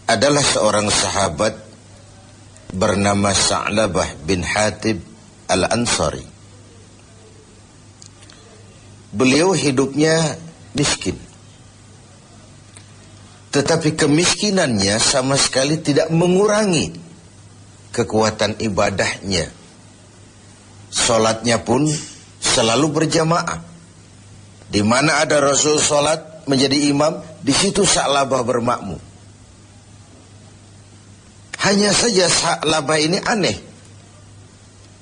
adalah seorang sahabat bernama Sa'labah bin Hatib Al-Ansari. Beliau hidupnya miskin, tetapi kemiskinannya sama sekali tidak mengurangi kekuatan ibadahnya. Salatnya pun selalu berjamaah. Di mana ada Rasul salat menjadi imam, di situ Sa'labah bermakmum. Hanya saja Sa'labah ini aneh.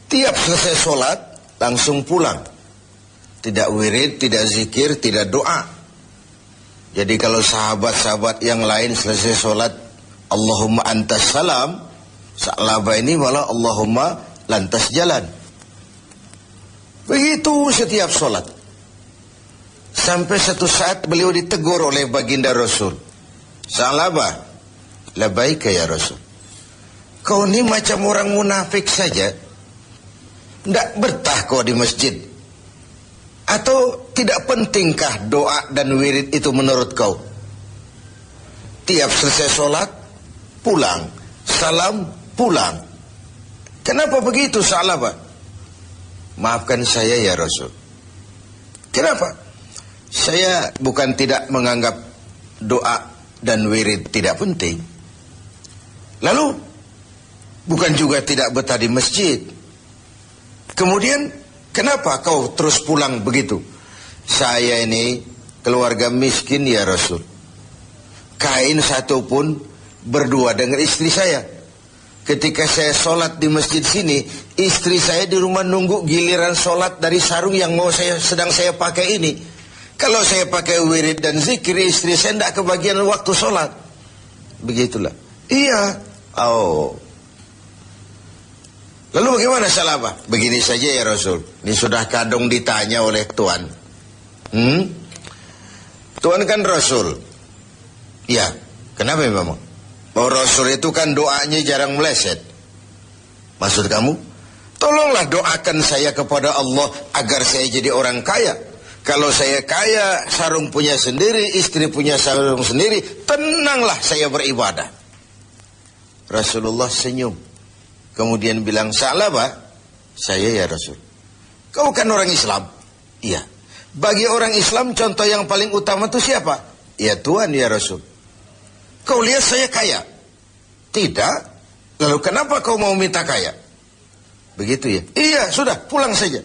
Tiap selesai salat langsung pulang. Tidak wirid, tidak zikir, tidak doa. Jadi kalau sahabat-sahabat yang lain selesai sholat Allahumma antas salam, Sa'labah ini malah Allahumma lantas jalan. Begitu setiap sholat. Sampai satu saat beliau ditegur oleh baginda Rasul. Sa'labah, labaika ya Rasul. Kau ini macam orang munafik saja. Tidak betah kau di masjid. Atau tidak pentingkah doa dan wirid itu menurut kau? Tiap selesai sholat, pulang. Salam, pulang. Kenapa begitu Sa'labah? Maafkan saya ya Rasul. Kenapa? Saya bukan tidak menganggap doa dan wirid tidak penting. Lalu, bukan juga tidak betah di masjid. Kemudian, kenapa kau terus pulang begitu? Saya ini keluarga miskin ya Rasul. Kain satu pun berdua dengan istri saya. Ketika saya sholat di masjid sini, istri saya di rumah nunggu giliran sholat dari sarung yang sedang saya pakai ini. Kalau saya pakai wirid dan zikir, istri saya tidak kebagian waktu sholat. Begitulah. Iya. Oh. Lalu bagaimana Sa'labah? Begini saja ya Rasul. Ini sudah kadung ditanya oleh Tuhan. Tuhan kan Rasul. Ya, kenapa memang? Bahwa Rasul itu kan doanya jarang meleset. Maksud kamu? Tolonglah doakan saya kepada Allah agar saya jadi orang kaya. Kalau saya kaya, sarung punya sendiri, istri punya sarung sendiri, tenanglah saya beribadah. Rasulullah senyum. Kemudian bilang, Sa'labah, saya ya Rasul. Kau kan orang Islam? Iya. Bagi orang Islam contoh yang paling utama itu siapa? Ya Tuhan ya Rasul. Kau lihat saya kaya? Tidak. Lalu kenapa kau mau minta kaya? Begitu ya? Iya, sudah, pulang saja.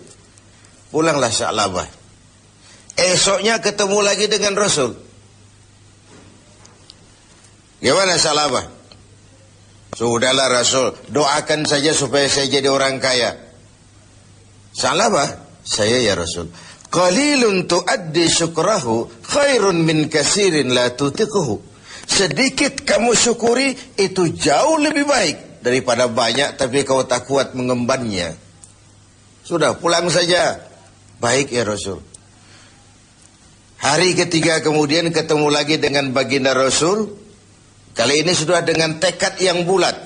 Pulanglah Sa'labah. Esoknya ketemu lagi dengan Rasul. Gimana Sa'labah? Sudahlah Rasul, doakan saja supaya saya jadi orang kaya. Sa'labah, saya ya Rasul. Qalilun tuaddi syukrahu khairun min kasirin la tutiquhu. Sedikit kamu syukuri itu jauh lebih baik daripada banyak tapi kau tak kuat mengembannya. Sudah, pulang saja. Baik ya Rasul. Hari ketiga kemudian ketemu lagi dengan baginda Rasul. Kali ini sudah dengan tekad yang bulat.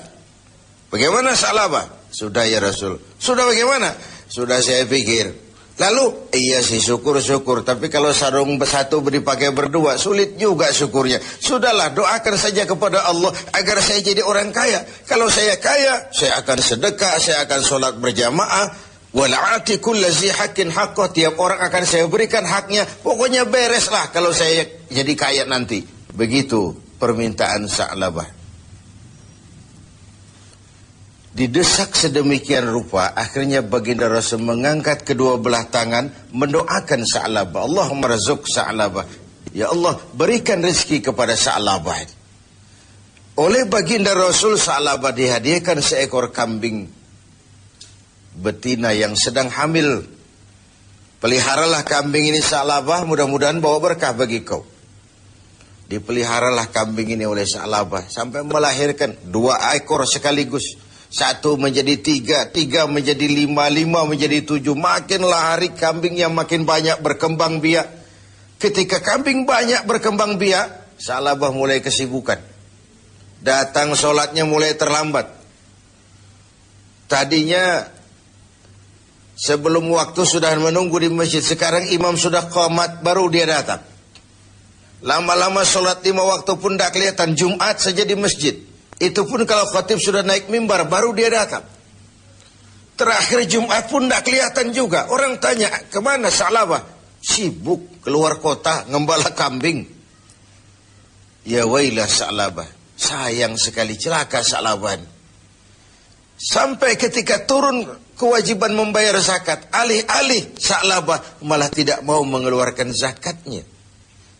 Bagaimana Sa'labah? Sudah ya Rasul. Sudah bagaimana? Sudah saya pikir. Lalu, iya sih syukur-syukur. Tapi kalau sarung satu dipakai berdua, sulit juga syukurnya. Sudahlah, doakan saja kepada Allah agar saya jadi orang kaya. Kalau saya kaya, saya akan sedekah, saya akan sholat berjamaah. Wal'ati kullazi haqqin haqqah. Tiap orang akan saya berikan haknya. Pokoknya bereslah kalau saya jadi kaya nanti. Begitu permintaan Sa'labah. Didesak sedemikian rupa, akhirnya baginda Rasul mengangkat kedua belah tangan, mendoakan Sa'labah. Allahumma razuk Sa'labah. Ya Allah, berikan rezeki kepada Sa'labah. Oleh baginda Rasul, Sa'labah dihadiahkan seekor kambing betina yang sedang hamil. Peliharalah kambing ini Sa'labah, mudah-mudahan bawa berkah bagi kau. Dipeliharalah kambing ini oleh Sa'labah sampai melahirkan 2 ekor sekaligus. 1 menjadi 3, 3 menjadi 5, 5 menjadi 7. Makinlah hari kambingnya makin banyak berkembang biak. Ketika kambing banyak berkembang biak, Sa'labah mulai kesibukan. Datang sholatnya mulai terlambat. Tadinya sebelum waktu sudah menunggu di masjid. Sekarang imam sudah qamat baru dia datang. Lama-lama sholat 5 waktu pun tidak kelihatan. Jumat saja di masjid. Itu pun kalau khatib sudah naik mimbar, baru dia datang. Terakhir Jumat pun tidak kelihatan juga. Orang tanya, kemana Sa'labah? Sibuk keluar kota, ngembala kambing. Ya wailah Sa'labah. Sayang sekali, celaka Sa'labah. Sampai ketika turun kewajiban membayar zakat, alih-alih Sa'labah malah tidak mau mengeluarkan zakatnya.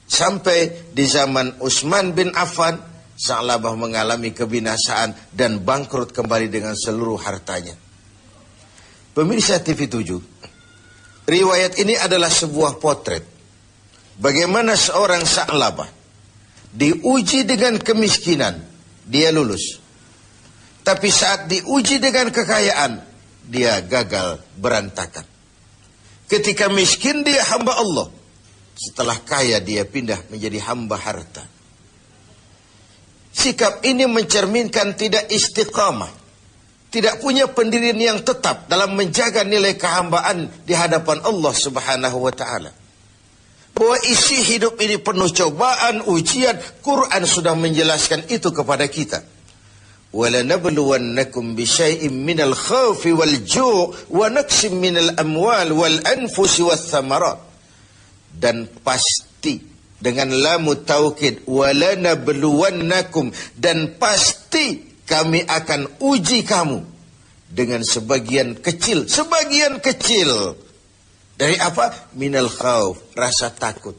Sampai di zaman Utsman bin Affan, Sa'labah mengalami kebinasaan dan bangkrut kembali dengan seluruh hartanya. Pemirsa TV7, riwayat ini adalah sebuah potret bagaimana seorang Sa'labah diuji dengan kemiskinan, dia lulus. Tapi saat diuji dengan kekayaan, dia gagal, berantakan. Ketika miskin dia hamba Allah. Setelah kaya dia pindah menjadi hamba harta. Sikap ini mencerminkan tidak istiqamah. Tidak punya pendirian yang tetap dalam menjaga nilai kehambaan di hadapan Allah Subhanahu wa ta'ala. Bahwa isi hidup ini penuh cobaan, ujian. Quran sudah menjelaskan itu kepada kita. وَلَنَبْلُوَنَّكُمْ بِشَيْءٍ مِّنَ الْخَوْفِ وَالْجُوعِ وَنَقْصٍ مِّنَ الْأَمْوَالِ وَالْأَنْفُسِ وَالثَّمَرَاتِ. Dan pasti dengan lamu taukid, وَلَنَبْلُوَنَّكُمْ, dan pasti kami akan uji kamu dengan sebagian kecil dari apa? Minal khauf, rasa takut.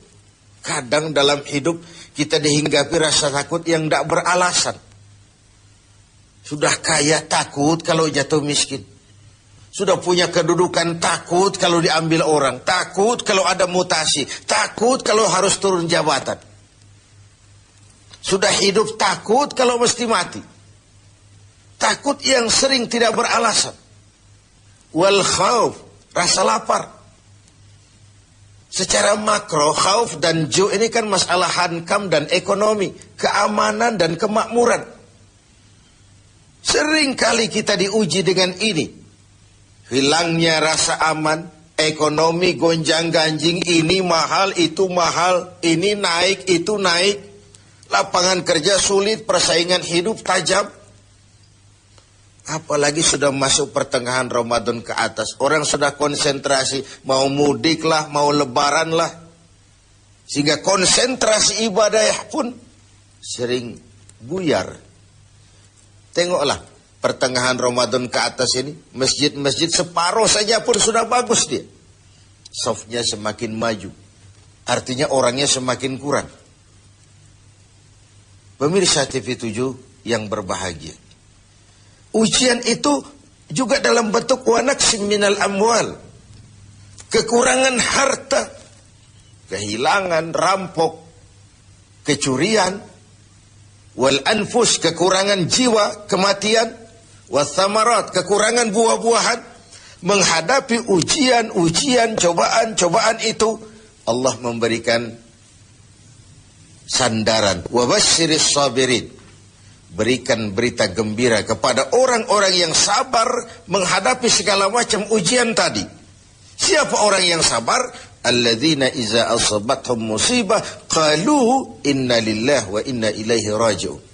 Kadang dalam hidup kita dihinggapi rasa takut yang tidak beralasan. Sudah kaya takut kalau jatuh miskin. Sudah punya kedudukan takut kalau diambil orang. Takut kalau ada mutasi. Takut kalau harus turun jabatan. Sudah hidup takut kalau mesti mati. Takut yang sering tidak beralasan. Wal khauf, rasa lapar. Secara makro, khauf dan ju' ini kan masalah hankam dan ekonomi. Keamanan dan kemakmuran. Sering kali kita diuji dengan ini. Hilangnya rasa aman, ekonomi gonjang-ganjing, ini mahal, itu mahal, ini naik, itu naik. Lapangan kerja sulit, persaingan hidup tajam. Apalagi sudah masuk pertengahan Ramadan ke atas. Orang sudah konsentrasi, mau mudik lah, mau lebaran lah. Sehingga konsentrasi ibadah pun sering buyar. Tengoklah. Pertengahan Ramadan ke atas ini, masjid-masjid separuh saja pun sudah bagus dia. Safnya semakin maju. Artinya orangnya semakin kurang. Pemirsa TV7 yang berbahagia. Ujian itu juga dalam bentuk wa naqsim minal amwal. Kekurangan harta, kehilangan, rampok, kecurian, wal anfus, kekurangan jiwa, kematian, wathamarat, kekurangan buah-buahan. Menghadapi ujian-ujian, cobaan-cobaan itu, Allah memberikan sandaran. Wabasyiris sabirin, berikan berita gembira kepada orang-orang yang sabar menghadapi segala macam ujian tadi. Siapa orang yang sabar? Alladzina iza asabathum musibah qalu inna lillahi wa inna ilaihi raji'un.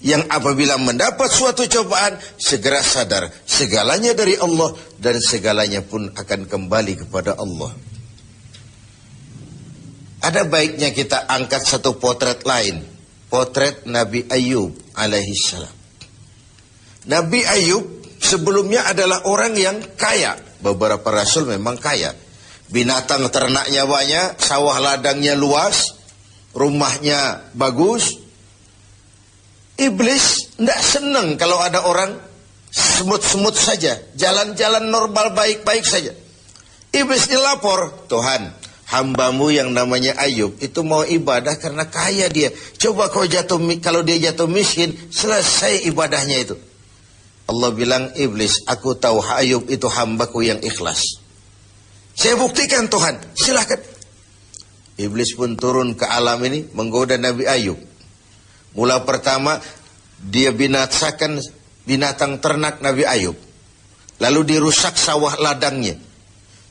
Yang apabila mendapat suatu cobaan, segera sadar segalanya dari Allah dan segalanya pun akan kembali kepada Allah. Ada baiknya kita angkat satu potret lain, potret Nabi Ayub alaihi salam. Nabi Ayub sebelumnya adalah orang yang kaya. Beberapa rasul memang kaya. Binatang ternaknya banyak, sawah ladangnya luas, rumahnya bagus. Iblis tidak senang kalau ada orang semut-semut saja, jalan-jalan normal baik-baik saja. Iblis dilapor, Tuhan, hambamu yang namanya Ayub itu mau ibadah karena kaya dia. Coba kalau dia jatuh miskin, selesai ibadahnya itu. Allah bilang, Iblis, aku tahu Ayub itu hambaku yang ikhlas. Saya buktikan Tuhan, silahkan. Iblis pun turun ke alam ini menggoda Nabi Ayub. Mula pertama dia binasakan binatang ternak Nabi Ayub. Lalu dirusak sawah ladangnya.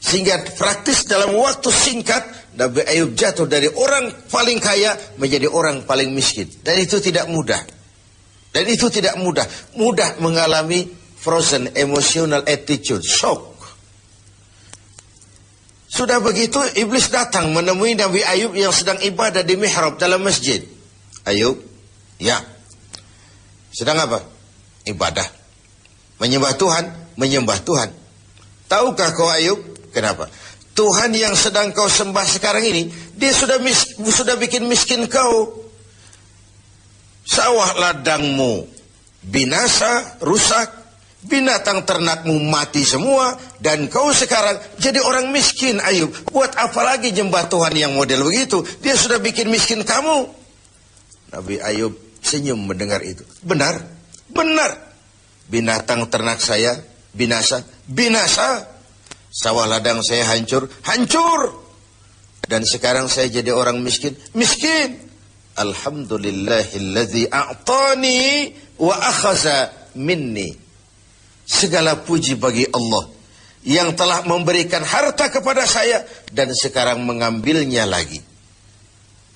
Sehingga praktis dalam waktu singkat Nabi Ayub jatuh dari orang paling kaya menjadi orang paling miskin. Dan itu tidak mudah. Dan itu tidak mudah. Mudah mengalami frozen emotional attitude, shock. Sudah begitu iblis datang menemui Nabi Ayub yang sedang ibadah di mihrab dalam masjid. Ayub, ya. Sedang apa? Ibadah. Menyembah Tuhan, menyembah Tuhan. Tahukah kau Ayub? Kenapa? Tuhan yang sedang kau sembah sekarang ini, dia sudah bikin miskin kau. Sawah ladangmu binasa, rusak. Binatang ternakmu mati semua. Dan kau sekarang jadi orang miskin Ayub. Buat apa lagi nyembah Tuhan yang model begitu? Dia sudah bikin miskin kamu. Nabi Ayub senyum mendengar itu. Benar, benar. Binatang ternak saya binasa, binasa. Sawah ladang saya hancur, hancur. Dan sekarang saya jadi orang miskin, miskin. Alhamdulillahilladzi a'tani wa akhaza minni. Segala puji bagi Allah yang telah memberikan harta kepada saya dan sekarang mengambilnya lagi.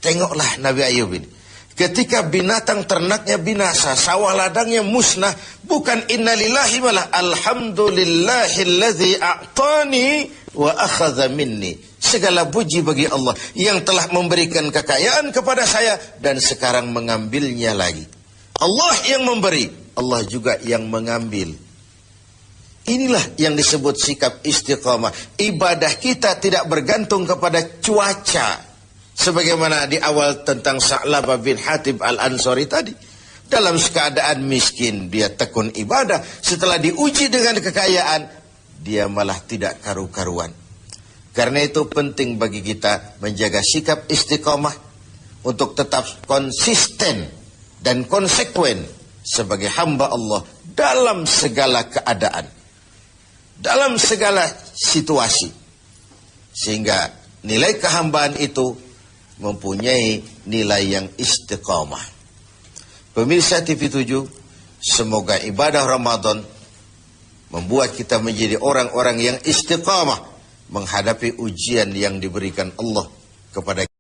Tengoklah Nabi Ayub ini. Ketika binatang ternaknya binasa, sawah ladangnya musnah, bukan innalillahi malah alhamdulillahilladzi a'tani wa akhadha minni. Segala puji bagi Allah yang telah memberikan kekayaan kepada saya dan sekarang mengambilnya lagi. Allah yang memberi, Allah juga yang mengambil. Inilah yang disebut sikap istiqamah. Ibadah kita tidak bergantung kepada cuaca. Sebagaimana di awal tentang Sa'labah bin Hatib al-Ansari tadi. Dalam keadaan miskin, dia tekun ibadah. Setelah diuji dengan kekayaan, dia malah tidak karu-karuan. Karena itu penting bagi kita menjaga sikap istiqamah untuk tetap konsisten dan konsekuen sebagai hamba Allah dalam segala keadaan. Dalam segala situasi. Sehingga nilai kehambaan itu mempunyai nilai yang istiqamah. Pemirsa TV7, semoga ibadah Ramadan membuat kita menjadi orang-orang yang istiqamah menghadapi ujian yang diberikan Allah kepada kita.